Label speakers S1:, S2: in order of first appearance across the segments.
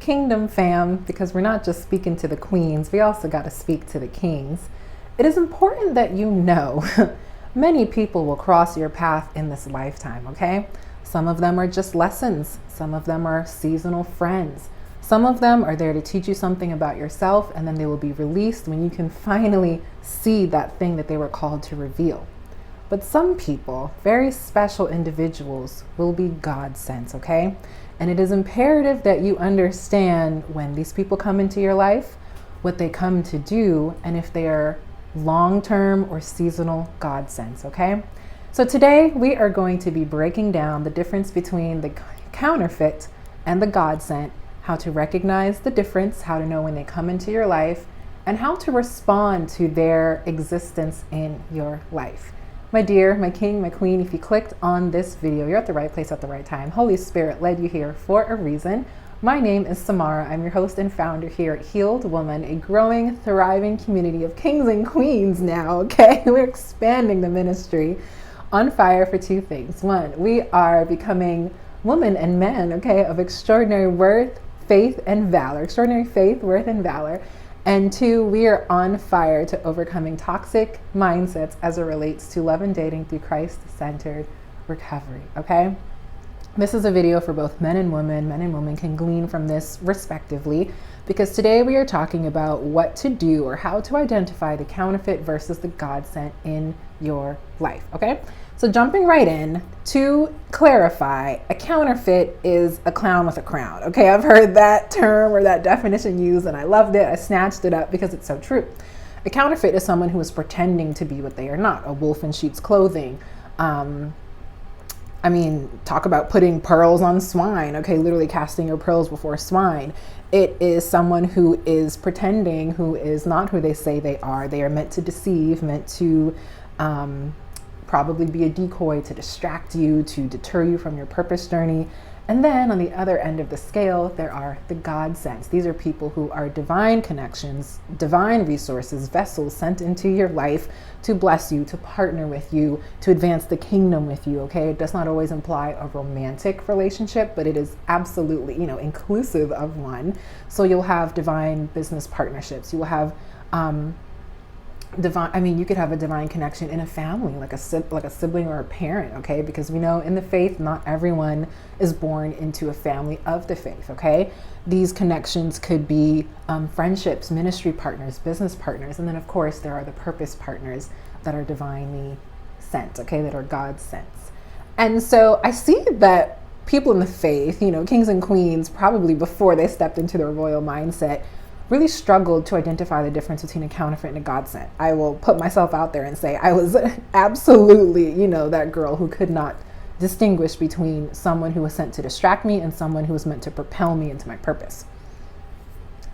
S1: kingdom fam, because we're not just speaking to the queens, we also got to speak to the kings. It is important that you know many people will cross your path in this lifetime, okay? Some of them are just lessons. Some of them are seasonal friends. Some of them are there to teach you something about yourself, and then they will be released when you can finally see that thing that they were called to reveal. But some people, very special individuals, will be Godsends, okay? And it is imperative that you understand when these people come into your life, what they come to do, and if they are long-term or seasonal Godsends, okay? So today we are going to be breaking down the difference between the counterfeit and the Godsent, how to recognize the difference, how to know when they come into your life, and how to respond to their existence in your life. My dear, my king, my queen, if you clicked on this video, you're at the right place at the right time. Holy Spirit led you here for a reason. My name is Samara. I'm your host and founder here at Healed Woman, a growing, thriving community of kings and queens now, okay? We're expanding the ministry, on fire for two things. One, we are becoming women and men, okay, of extraordinary worth, faith, and valor. Extraordinary faith, worth, and valor. And two, we are on fire to overcoming toxic mindsets as it relates to love and dating through Christ-centered recovery, okay? This is a video for both men and women. Men and women can glean from this respectively, because today we are talking about what to do or how to identify the counterfeit versus the Godsent in your life, okay? So jumping right in, to clarify, a counterfeit is a clown with a crown, okay? I've heard that term or that definition used and I loved it. I snatched it up because it's so true. A counterfeit is someone who is pretending to be what they are not, a wolf in sheep's clothing. Talk about putting pearls on swine, okay? Literally casting your pearls before swine. It is someone who is pretending, who is not who they say they are. They are meant to deceive, meant to probably be a decoy to distract you, to deter you from your purpose journey. And then on the other end of the scale, there are the Godsends. These are people who are divine connections, divine resources, vessels sent into your life to bless you, to partner with you, to advance the kingdom with you, okay? It does not always imply a romantic relationship, but it is absolutely, inclusive of one. So you'll have divine business partnerships. You will have you could have a divine connection in a family, like a sibling or a parent, okay? Because we know in the faith, not everyone is born into a family of the faith, okay? These connections could be friendships, ministry partners, business partners, and then of course there are the purpose partners that are divinely sent, okay? That are God sent. And so I see that people in the faith, kings and queens, probably before they stepped into their royal mindset, really struggled to identify the difference between a counterfeit and a Godsent. I will put myself out there and say I was absolutely, that girl who could not distinguish between someone who was sent to distract me and someone who was meant to propel me into my purpose.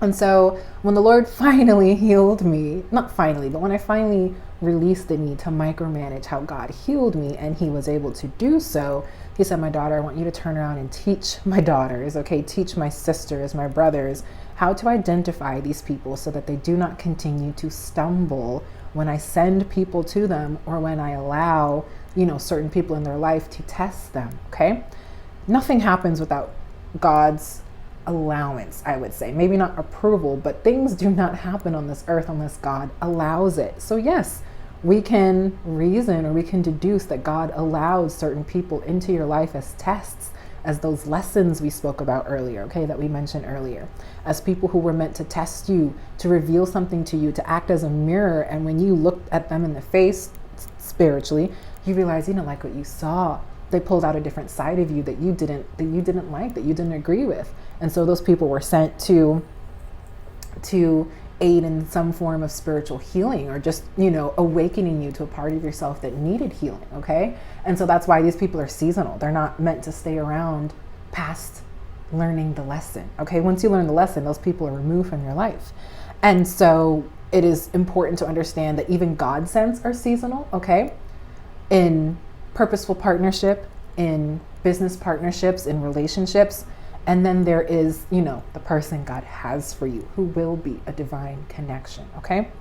S1: And so when the Lord finally healed me, not finally, but when I finally released the need to micromanage how God healed me, and he was able to do so, he said, my daughter, I want you to turn around and teach my daughters, okay, teach my sisters, my brothers, how to identify these people so that they do not continue to stumble when I send people to them or when I allow, certain people in their life to test them, okay? Nothing happens without God's allowance, I would say. Maybe not approval, but things do not happen on this earth unless God allows it. So yes, we can reason or we can deduce that God allowed certain people into your life as tests, as those lessons we spoke about earlier, okay, that we mentioned earlier, as people who were meant to test you, to reveal something to you, to act as a mirror. And when you looked at them in the face spiritually, you realize you didn't like what you saw. They pulled out a different side of you that you didn't like, that you didn't agree with. And so those people were sent to aid in some form of spiritual healing, or just, awakening you to a part of yourself that needed healing, okay? And so that's why these people are seasonal. They're not meant to stay around past learning the lesson, okay? Once you learn the lesson, those people are removed from your life. And so it is important to understand that even Godsends are seasonal, okay? In purposeful partnership, in business partnerships, in relationships. And then there is, the person God has for you who will be a divine connection, okay?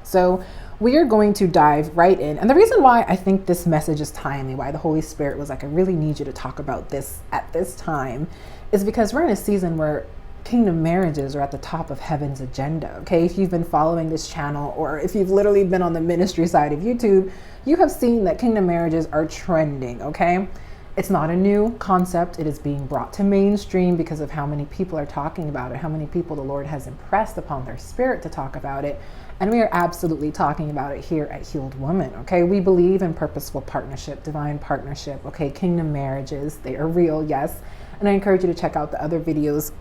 S1: So we are going to dive right in. And the reason why I think this message is timely, why the Holy Spirit was like, I really need you to talk about this at this time, is because we're in a season where kingdom marriages are at the top of heaven's agenda. Okay, if you've been following this channel, or if you've literally been on the ministry side of YouTube, you have seen that kingdom marriages are trending. Okay, it's not a new concept. It is being brought to mainstream because of how many people are talking about it, how many people the Lord has impressed upon their spirit to talk about it. And we are absolutely talking about it here at Healed Woman. Okay, we believe in purposeful partnership, divine partnership. Okay, kingdom marriages, they are real, yes. And I encourage you to check out the other videos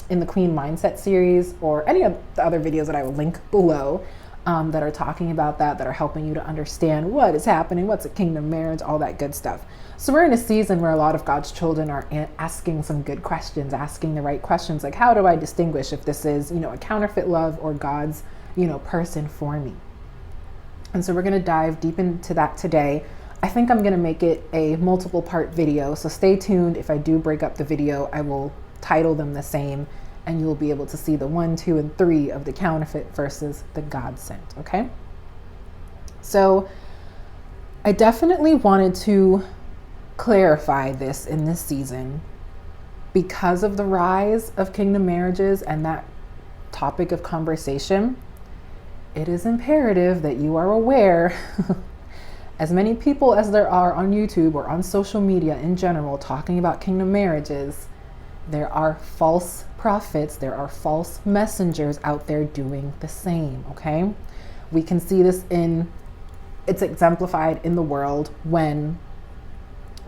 S1: in the Queen Mindset series, or any of the other videos that I will link below that are talking about that are helping you to understand what is happening, what's a kingdom marriage, all that good stuff. So we're in a season where a lot of God's children are asking some good questions, asking the right questions, like how do I distinguish if this is, a counterfeit love or God's, person for me? And so we're going to dive deep into that today. I think I'm going to make it a multiple part video, so stay tuned. If I do break up the video, I will title them the same, and you'll be able to see the 1, 2, and 3 of the counterfeit versus the Godsent. Okay, so I definitely wanted to clarify this in this season because of the rise of kingdom marriages and that topic of conversation. It is imperative that you are aware, as many people as there are on YouTube or on social media in general talking about kingdom marriages, there are false prophets, there are false messengers out there doing the same. Okay, we can see this it's exemplified in the world when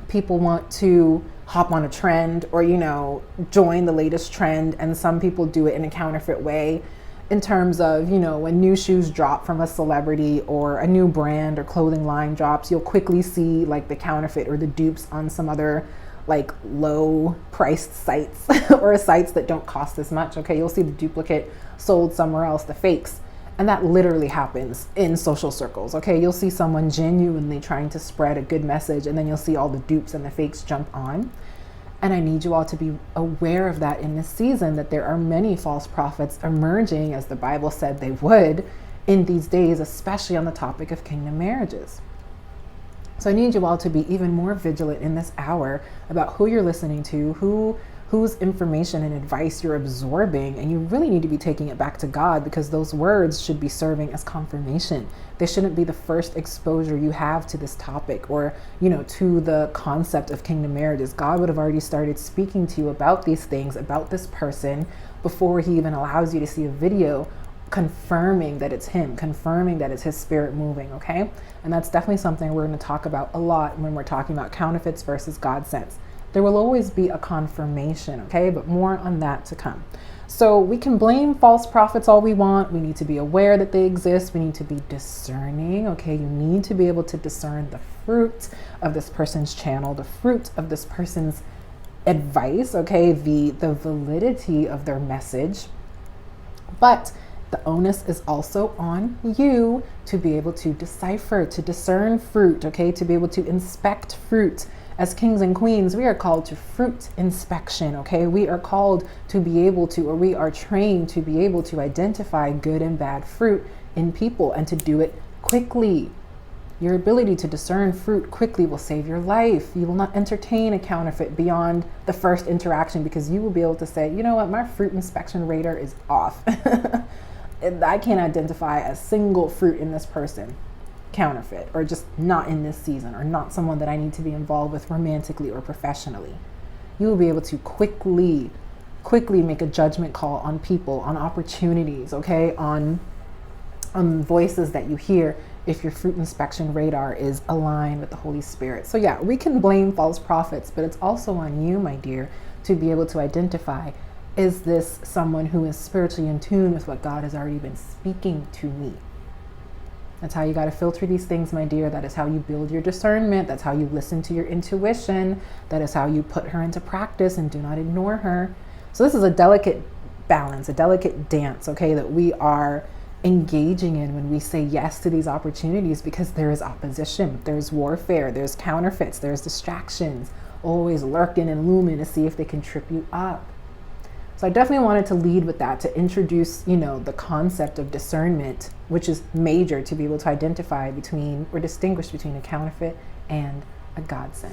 S1: people want to hop on a trend or join the latest trend, and some people do it in a counterfeit way, in terms of when new shoes drop from a celebrity or a new brand or clothing line drops, you'll quickly see like the counterfeit or the dupes on some other like low priced sites or sites that don't cost as much. Okay, you'll see the duplicate sold somewhere else, the fakes. And that literally happens in social circles. Okay, you'll see someone genuinely trying to spread a good message, and then you'll see all the dupes and the fakes jump on. And I need you all to be aware of that in this season, that there are many false prophets emerging, as the Bible said they would in these days, especially on the topic of kingdom marriages. So I need you all to be even more vigilant in this hour about who you're listening to, whose information and advice you're absorbing, and you really need to be taking it back to God, because those words should be serving as confirmation. They shouldn't be the first exposure you have to this topic or, to the concept of kingdom marriages. God would have already started speaking to you about these things, about this person, before he even allows you to see a video confirming that it's him, confirming that it's his spirit moving. Okay, and that's definitely something we're going to talk about a lot when we're talking about counterfeits versus Godsends. There will always be a confirmation, okay? But more on that to come. So we can blame false prophets all we want. We need to be aware that they exist. We need to be discerning, okay? You need to be able to discern the fruit of this person's channel, the fruit of this person's advice, okay? The validity of their message. But the onus is also on you to be able to decipher, to discern fruit, okay? To be able to inspect fruit. As kings and queens, we are called to fruit inspection, okay? We are called to be able to, or we are trained to be able to identify good and bad fruit in people, and to do it quickly. Your ability to discern fruit quickly will save your life. You will not entertain a counterfeit beyond the first interaction, because you will be able to say, you know what, my fruit inspection radar is off. I can't identify a single fruit in this person. Counterfeit, or just not in this season, or not someone that I need to be involved with romantically or professionally. You will be able to quickly make a judgment call on people, on opportunities, okay, on voices that you hear, if your fruit inspection radar is aligned with the Holy Spirit. So yeah, we can blame false prophets, but it's also on you, my dear, to be able to identify, is this someone who is spiritually in tune with what God has already been speaking to me? That's how you got to filter these things, my dear. That is how you build your discernment. That's how you listen to your intuition. That is how you put her into practice and do not ignore her. So this is a delicate balance, a delicate dance, okay, that we are engaging in when we say yes to these opportunities, because there is opposition, there's warfare, there's counterfeits, there's distractions, always lurking and looming to see if they can trip you up. So I definitely wanted to lead with that, to introduce, the concept of discernment, which is major to be able to identify between or distinguish between a counterfeit and a Godsent.